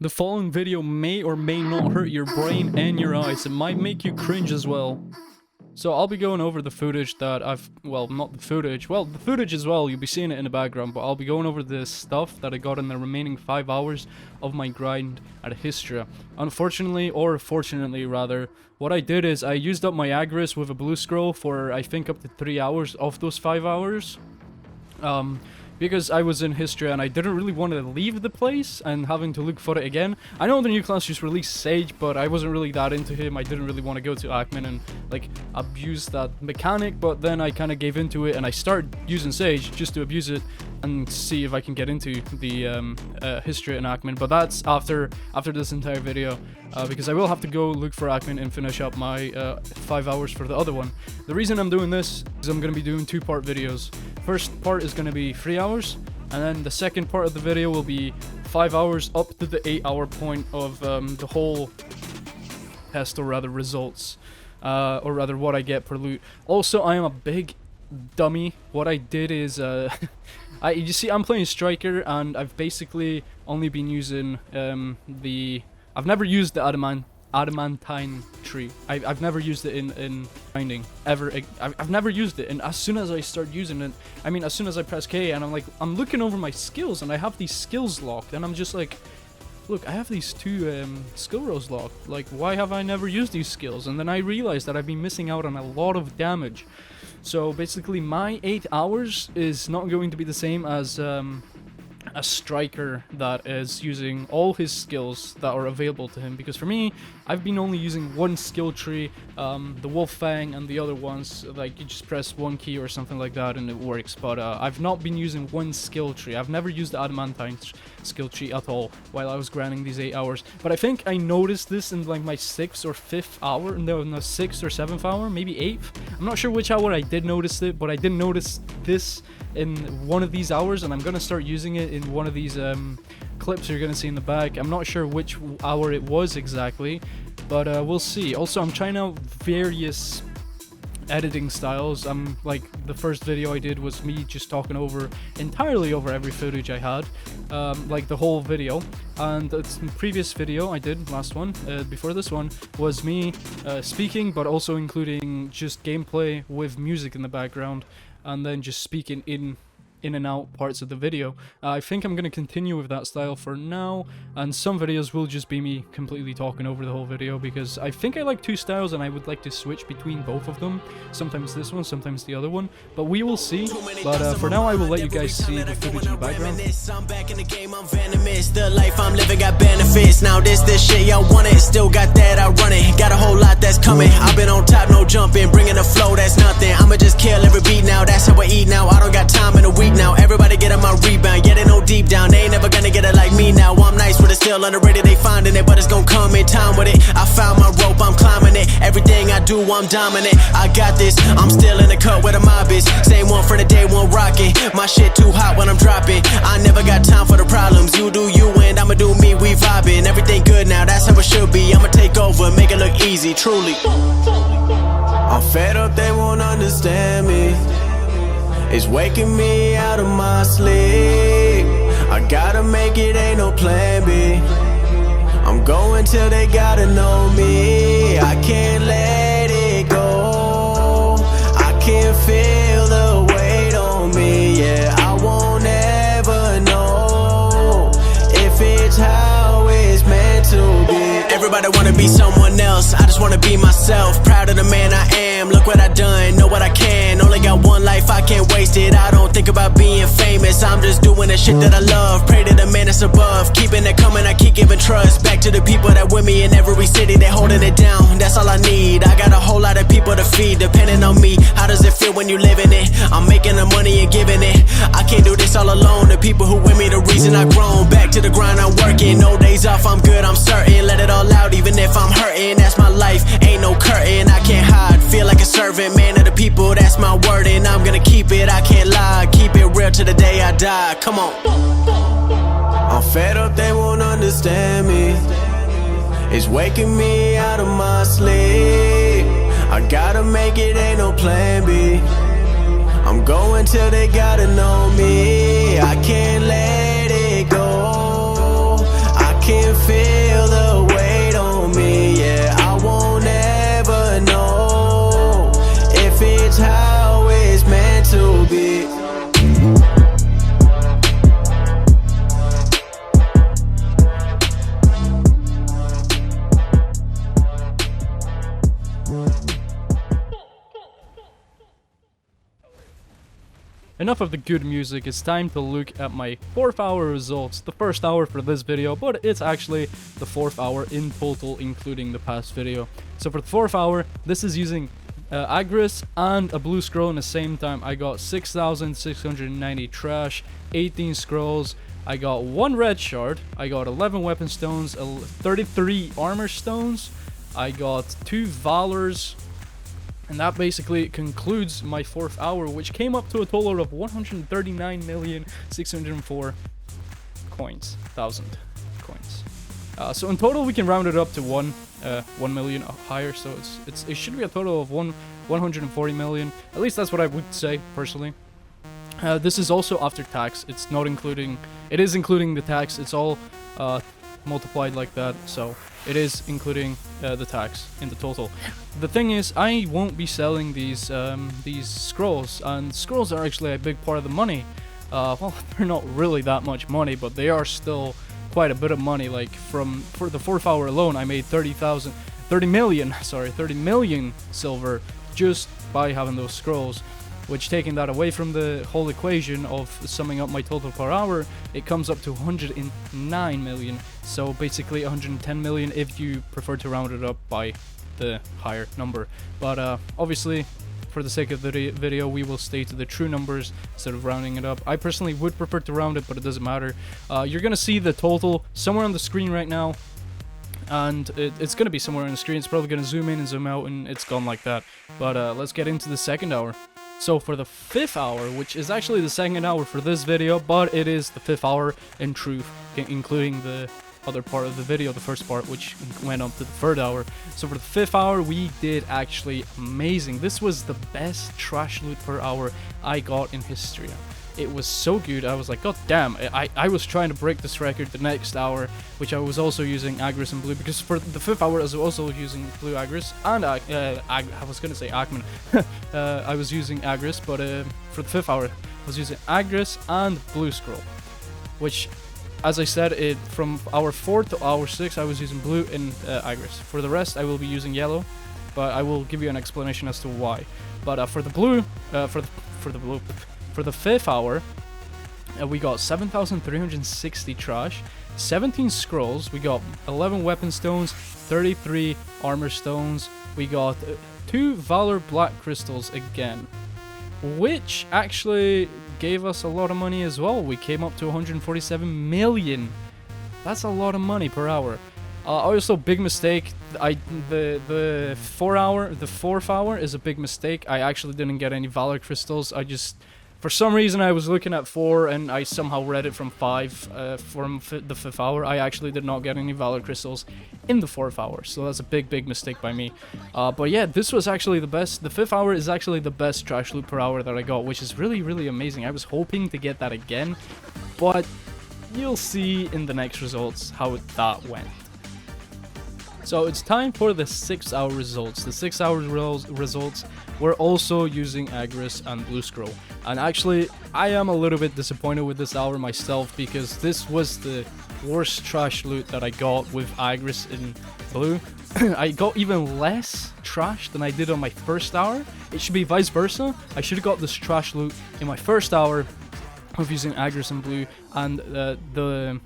The following video may or may not hurt your brain and your eyes. It might make you cringe as well. So I'll be going over the footage that not the footage, the footage as well, you'll be seeing it in the background, but I'll be going over the stuff that I got in the remaining 5 hours of my grind at Hystria. Unfortunately, or fortunately rather, what I did is I used up my agris with a blue scroll for I think up to 3 hours of those 5 hours. Because I was in Hystria and I didn't really want to leave the place and having to look for it again. I know the new class just released Sage, but I wasn't really that into him. I didn't really want to go to Ackman and like abuse that mechanic, but then I kind of gave into it and I started using Sage just to abuse it and see if I can get into the Hystria and Ackman. But that's after this entire video, because I will have to go look for Ackman and finish up my 5 hours for the other one. The reason I'm doing this is I'm going to be doing 2-part videos. First part is going to be 3 hours, and then the second part of the video will be 5 hours up to the 8-hour point of the whole test, or rather results, or rather what I get per loot. Also, I am a big dummy. What I did is, you see, I'm playing Striker, and I've basically only been using I've never used the adamantine tree. I've never used it in grinding ever. I've never used it, and as soon as I start using it, I mean as soon as I press K and I'm looking over my skills and I have these skills locked, and I'm just like, look, I have these 2 skill rows locked, like why have I never used these skills? And then I realized that I've been missing out on a lot of damage. So basically my 8 hours is not going to be the same as a striker that is using all his skills that are available to him, because for me, I've been only using one skill tree, the Wolf Fang, and the other ones, like you just press one key or something like that and it works, but I've not been using one skill tree. I've never used the adamantine skill tree at all while I was grinding these 8 hours, but I think I noticed this in like my 6th or 5th hour, no, 6th or 7th hour, maybe 8th. I'm not sure which hour I did notice it, but I did notice this in one of these hours, and I'm gonna start using it in one of these clips you're gonna see in the back. I'm not sure which hour it was exactly, but we'll see. Also, I'm trying out various editing styles. Like the first video I did was me just talking entirely over every footage I had, like the whole video, and the previous video I did, last one, before this one, was me speaking, but also including just gameplay with music in the background, and then just speaking in and out parts of the video. I think I'm going to continue with that style for now, and some videos will just be me completely talking over the whole video, because I think I like 2 styles and I would like to switch between both of them, sometimes this one, sometimes the other one, but we will see. But for now I will let you guys see the footage in the background. I'm back in the game, I'm venomous. The life I'm living got benefits. Now this shit y'all want it, still got that, I run it. Got a whole lot that's coming. I've been on top, no jumping, bringing the flow, that's nothing. I'ma just kill every beat now, that's how I eat now. I don't got time in a week now. Everybody get on my rebound, yeah, they know deep down they ain't never gonna get it like me now. I'm nice with it, still underrated, they finding it, but it's gonna come in time with it. I found my rope, I'm climbing it. Everything I do, I'm dominant. I got this, I'm still in the cut where the mob is. Same one for the day one rocking. My shit too hot when I'm dropping. I never got time for the problems. You do you and I'ma do me, we vibing. Everything good now, that's how it should be. I'ma take over, make it look easy, truly. I'm fed up, they won't understand me. It's waking me out of my sleep. I gotta make it, ain't no plan B. I'm going till they gotta know me. I can't let it go. I can feel the weight on me. Yeah, I won't ever know if it's how it's meant to be. Everybody wanna be someone else, I just wanna be myself. Proud of the man I am, look what I done, know what I can. Only got one life, I can't waste it. I don't think about being famous, I'm just doing the shit that I love. Pray to the man that's above, keeping it coming, I keep giving trust. Back to the people that with me in every city, they holding it down, that's all I need. I got a whole lot of people to feed, depending on me. How does it feel when you living it? I'm making the money and giving it. I can't do this all alone, the people who with me, the reason I grown. Back to the grind, I'm working, no days off, I'm good, I'm certain. Let it all out, even if I'm hurting, that's my life, ain't no curtain. I can't hide, feel like a servant, man of the people, that's my word, and I'm gonna keep it, I can't lie. Keep it real till the day I die, come on. I'm fed up, they won't understand me. It's waking me out of my sleep. I gotta make it, ain't no plan B. I'm going till they gotta know me. I can't let it go. I can't feel enough of the good music. It's time to look at my 4th hour results. The first hour for this video, but it's actually the 4th hour in total, including the past video. So for the 4th hour, this is using Agris and a blue scroll in the same time. I got 6,690 trash, 18 scrolls, I got 1 red shard, I got 11 weapon stones, 33 armor stones, I got 2 valors, and that basically concludes my 4th hour, which came up to a total of 139,604 coins, coins. So in total, we can round it up to 1 million or higher. So it should be a total of 140 million. At least that's what I would say personally. This is also after tax. It's not including. It is including the tax. It's all multiplied like that. So it is including the tax in the total. The thing is, I won't be selling these scrolls, and scrolls are actually a big part of the money. Well, they're not really that much money, but they are still quite a bit of money. Like for the 4th hour alone, I made 30 million silver just by having those scrolls, which, taking that away from the whole equation of summing up my total per hour, it comes up to 109 million. So basically 110 million if you prefer to round it up by the higher number. But obviously, for the sake of the video, we will stay to the true numbers instead of rounding it up. I personally would prefer to round it, but it doesn't matter. You're gonna see the total somewhere on the screen right now, and it's gonna be somewhere on the screen. It's probably gonna zoom in and zoom out, and it's gone like that. But let's get into the 2nd hour. So for the 5th hour, which is actually the 2nd hour for this video, but it is the 5th hour in truth, including the other part of the video, the first part, which went up to the 3rd hour. So for the 5th hour, we did actually amazing. This was the best trash loot per hour I got in Hystria. It was so good. I was like, god damn. I was trying to break this record the next hour, which I was also using Agris and blue, because for the 5th hour I was also using blue Agris and I was gonna say Akman. I was using Agris, but for the 5th hour I was using Agris and blue scroll, which, as I said, from hour 4 to hour 6 I was using blue and Agris. For the rest I will be using yellow, but I will give you an explanation as to why. But for the blue, for the 5th hour, we got 7,360 trash, 17 scrolls, we got 11 weapon stones, 33 armor stones, we got 2 valor black crystals again, which actually gave us a lot of money as well. We came up to 147 million. That's a lot of money per hour. Also, big mistake. The 4th hour is a big mistake. I actually didn't get any valor crystals. For some reason, I was looking at 4 and I somehow read it from 5 from the 5th hour. I actually did not get any valor crystals in the 4th hour, so that's a big mistake by me. But yeah, this was actually the best. The 5th hour is actually the best trash loot per hour that I got, which is really amazing. I was hoping to get that again, but you'll see in the next results how that went. So it's time for the 6th hour results. The 6th hour results were also using Agris and blue scroll. And actually, I am a little bit disappointed with this hour myself, because this was the worst trash loot that I got with Agris and blue. I got even less trash than I did on my 1st hour. It should be vice versa. I should have got this trash loot in my 1st hour of using Agris and blue, and the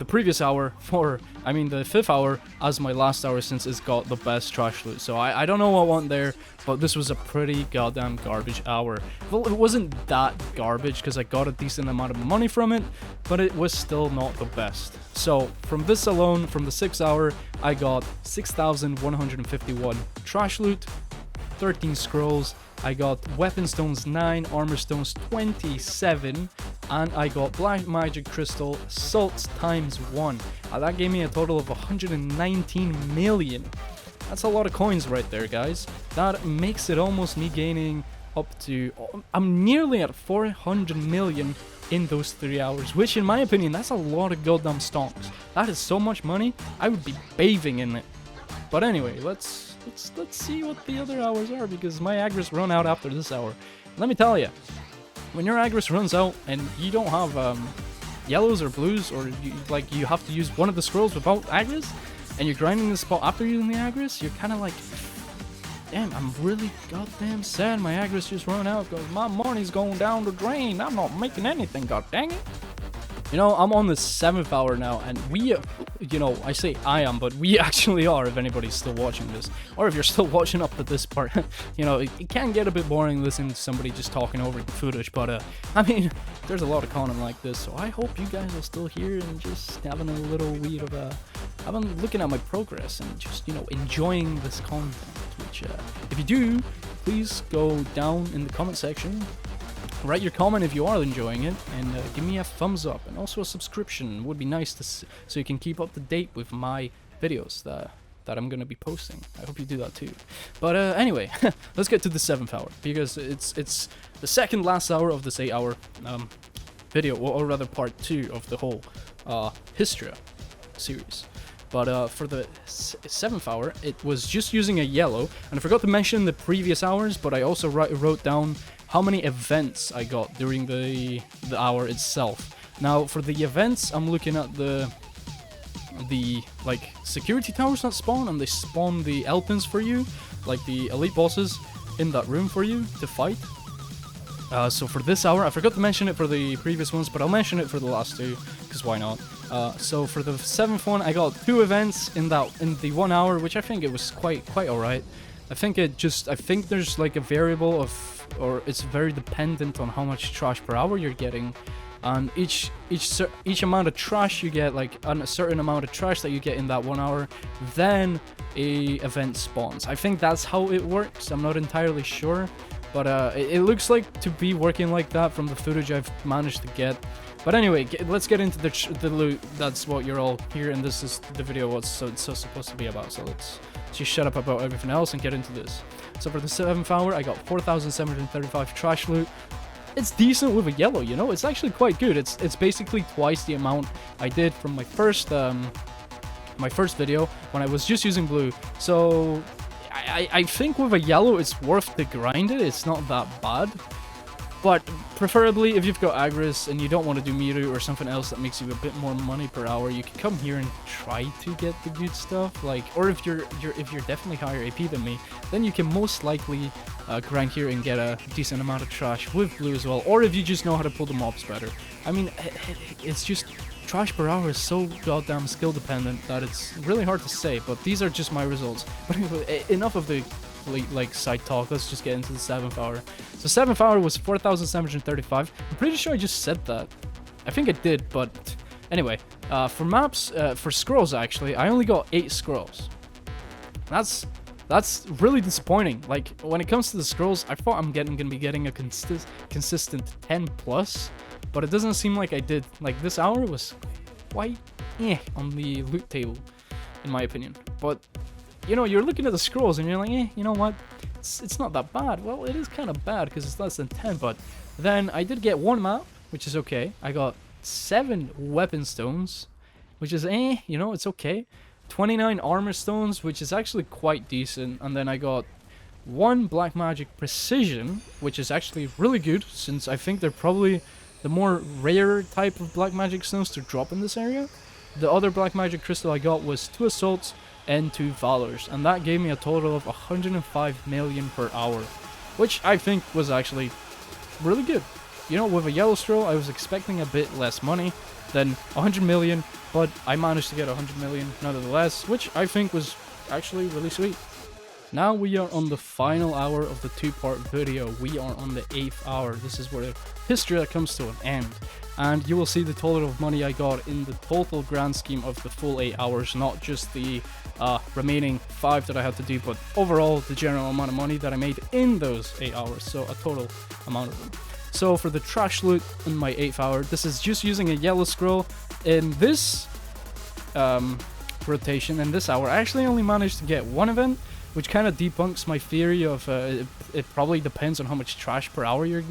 previous hour the 5th hour as my last hour, since it's got the best trash loot. So I don't know what went there, but this was a pretty goddamn garbage hour. Well, it wasn't that garbage because I got a decent amount of money from it, but it was still not the best. So from this alone, from the 6th hour, I got 6,151 trash loot, 13 scrolls, I got weapon stones 9, armor stones 27, and I got black magic crystal salts ×1. That gave me a total of 119 million. That's a lot of coins right there, guys. That makes it almost me gaining up to... I'm nearly at 400 million in those 3 hours, which in my opinion, that's a lot of goddamn stonks. That is so much money, I would be bathing in it. But anyway, let's see what the other hours are, because my Agris run out after this hour. Let me tell you, when your Agris runs out and you don't have yellows or blues, or you have to use one of the scrolls without Agris, and you're grinding the spot after using the Agris, you're kind of like, damn, I'm really goddamn sad my aggro's just run out because my money's going down the drain. I'm not making anything, god dang it. You know, I'm on the 7th hour now, and we, you know, I say I am, but we actually are, if anybody's still watching this. Or if you're still watching up to this part. You know, it can get a bit boring listening to somebody just talking over the footage, but, I mean, there's a lot of content like this, so I hope you guys are still here and just having a little weed of, I've been looking at my progress and just, you know, enjoying this content, which, if you do, please go down in the comment section. Write your comment if you are enjoying it, and give me a thumbs up, and also a subscription would be nice to so you can keep up to date with my videos that I'm gonna be posting. I hope you do that too. But anyway, let's get to the 7th hour, because it's the second last hour of this 8-hour video, or rather part 2 of the whole Hystria series. But for the 7th hour, it was just using a yellow, and I forgot to mention the previous hours, but I also wrote down how many events I got during the hour itself. Now, for the events, I'm looking at the like security towers that spawn, and they spawn the Elpins for you, like the elite bosses in that room for you to fight. So for this hour, I forgot to mention it for the previous ones, but I'll mention it for the last 2, because why not? So for the 7th one, I got 2 events in the 1 hour, which I think it was quite alright. I think there's like a variable of, or it's very dependent on how much trash per hour you're getting, and each amount of trash you get, like a certain amount of trash that you get in that 1 hour, then a event spawns. I think that's how it works. I'm not entirely sure, but it looks like to be working like that from the footage I've managed to get. But anyway, let's get into the loot. That's what you're all here, and this is the video what's it's supposed to be about. So let's just shut up about everything else and get into this. So for the 7th hour, I got 4,735 trash loot. It's decent with a yellow, you know. It's actually quite good. It's basically twice the amount I did from my first video when I was just using blue. So I think with a yellow, it's worth the grind. It's not that bad. But preferably, if you've got Agris and you don't want to do Miru or something else that makes you a bit more money per hour, you can come here and try to get the good stuff. Like, or if you're definitely higher AP than me, then you can most likely grind here and get a decent amount of trash with blue as well. Or if you just know how to pull the mobs better. I mean, it's just trash per hour is so goddamn skill dependent that it's really hard to say. But these are just my results. But anyway, enough of the like side talk. Let's just get into the 7th hour. So 7th hour was 4,735. I'm pretty sure I just said that. I think I did, but anyway, for maps, for scrolls actually, I only got 8 scrolls. That's really disappointing. Like, when it comes to the scrolls, I thought I'm gonna be getting a consistent 10 plus, but it doesn't seem like I did. Like, this hour was quite on the loot table, in my opinion. But you know, you're looking at the scrolls and you're like, you know what? It's not that bad. Well, it is kind of bad because it's less than 10, but then I did get 1 map, which is okay. I got 7 weapon stones, which is you know, it's okay. 29 armor stones, which is actually quite decent, and then I got 1 black magic precision, which is actually really good, since I think they're probably the more rare type of black magic stones to drop in this area. The other black magic crystal I got was 2 assaults and 2 valors, and that gave me a total of 105 million per hour, which I think was actually really good. You know, with a yellow scroll, I was expecting a bit less money than 100 million, but I managed to get 100 million nonetheless, which I think was actually really sweet. Now we are on the final hour of the 2-part video. We are on the 8th hour. This is where Hysteria comes to an end. And you will see the total of money I got in the total grand scheme of the full 8 hours, not just the remaining 5 that I had to do, but overall the general amount of money that I made in those 8 hours, so a total amount of them. So for the trash loot in my 8th hour, this is just using a yellow scroll. In this rotation, in this hour, I actually only managed to get 1 event, which kind of debunks my theory of it probably depends on how much trash per hour you're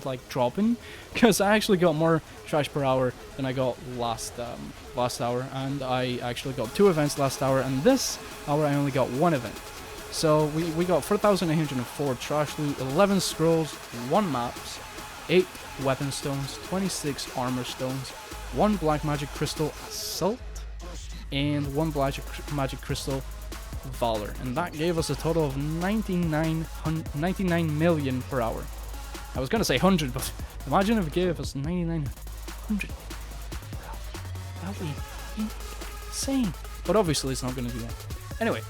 like dropping, because I actually got more trash per hour than I got last hour, and I actually got 2 events last hour, and this hour I only got 1 event. So we got 4,804 trash loot, 11 scrolls, 1 maps, 8 weapon stones, 26 armor stones, 1 black magic crystal assault, and 1 black magic crystal Valor, and that gave us a total of 99 million per hour. I was gonna say 100, but imagine if it gave us 9,900. That would be insane. But obviously it's not gonna do that. Anyway,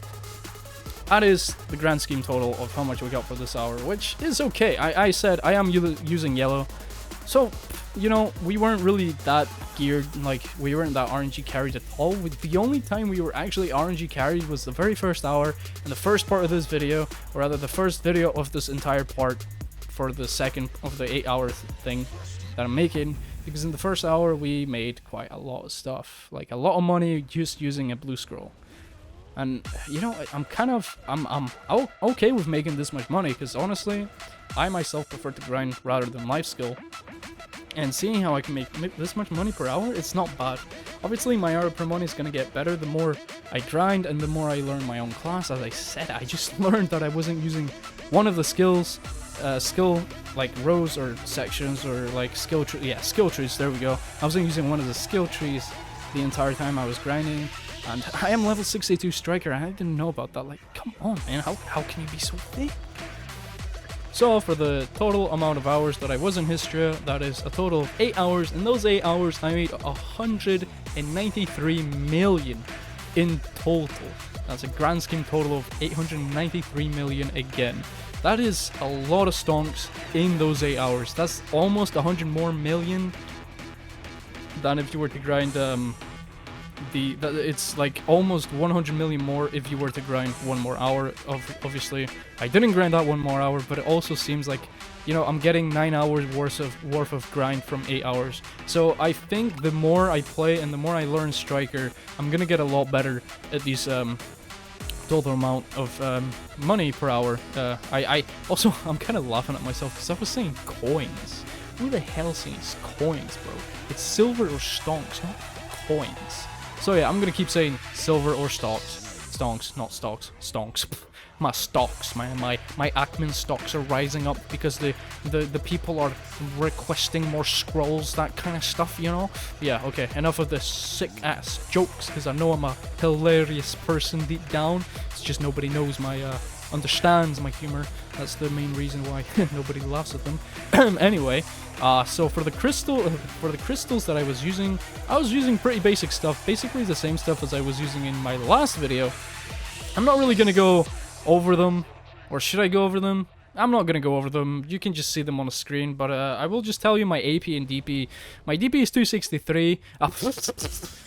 that is the grand scheme total of how much we got for this hour, which is okay. I said I am using yellow, so you know, we weren't really that geared, like we weren't that RNG carried at all. The only time we were actually RNG carried was the very first hour and the first part of this video, or rather the first video of this entire part for the second of the 8-hour thing that I'm making, because in the first hour we made quite a lot of stuff, like a lot of money just using a blue scroll. And you know, I'm okay with making this much money, because honestly, I myself prefer to grind rather than life skill. And seeing how I can make this much money per hour, it's not bad. Obviously, my hour per money is gonna get better the more I grind and the more I learn my own class. As I said, I just learned that I wasn't using one of the skills, skill like rows or sections or like skill trees. There we go. I wasn't using one of the skill trees the entire time I was grinding. And I am level 62 striker. I didn't know about that. Like, come on, man. How can you be so big? So for the total amount of hours that I was in Hystria, that is a total of 8 hours. In those 8 hours, I made 193 million in total. That's a grand scheme total of 893 million again. That is a lot of stonks in those 8 hours. That's almost 100 more million than if you were to grind it's like almost 100 million more if you were to grind one more hour. Obviously, I didn't grind that one more hour, but it also seems like, you know, I'm getting 9 hours worth of grind from 8 hours. So I think the more I play and the more I learn Striker, I'm gonna get a lot better at these total amount of money per hour. I'm kind of laughing at myself because I was saying coins. Who the hell says coins, bro? It's silver or stonks, not coins. So yeah, I'm gonna keep saying silver or stonks. Stonks, not stocks. Stonks. My stocks, my admin stocks are rising up because the people are requesting more scrolls, that kind of stuff, you know? Yeah, okay, enough of the sick ass jokes, because I know I'm a hilarious person deep down. It's just nobody knows understands my humor. That's the main reason why nobody laughs at them. Anyway, so for the crystals that I was using pretty basic stuff, basically the same stuff as I was using in my last video. I'm not really gonna go over them, or should I go over them? I'm not gonna go over them. You can just see them on the screen, but I will just tell you my AP and DP. My DP is 263.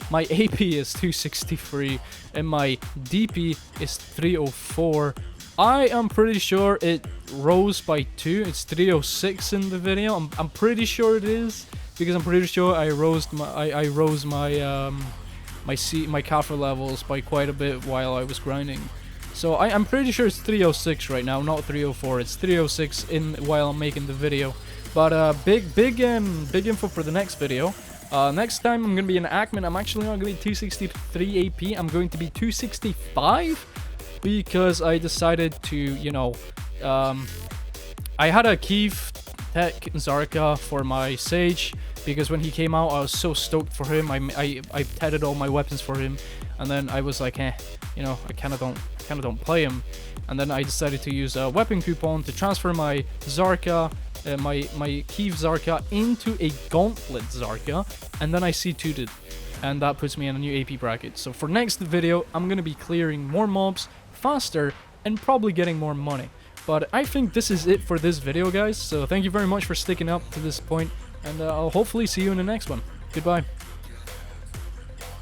My AP is 263, and my DP is 304. I am pretty sure it rose by 2. It's 306 in the video. I'm pretty sure it is, because I'm pretty sure I rose my my Kafir levels by quite a bit while I was grinding. So I'm pretty sure it's 306 right now, not 304. It's 306 while I'm making the video. But big info for the next video. Next time I'm gonna be an Ackman. I'm actually not gonna be 263 AP. I'm going to be 265. Because I decided to, you know, I had a Kiev Tech Zarka for my Sage, because when he came out I was so stoked for him. I petted all my weapons for him, and then I was like, you know, I kind of don't play him. And then I decided to use a weapon coupon to transfer my Zarka, my Kiev Zarka into a Gauntlet Zarka, and then I C2'd it, and that puts me in a new AP bracket. So for next video, I'm gonna be clearing more mobs faster and probably getting more money. But I think this is it for this video, guys. So thank you very much for sticking up to this point, and I'll hopefully see you in the next one. Goodbye.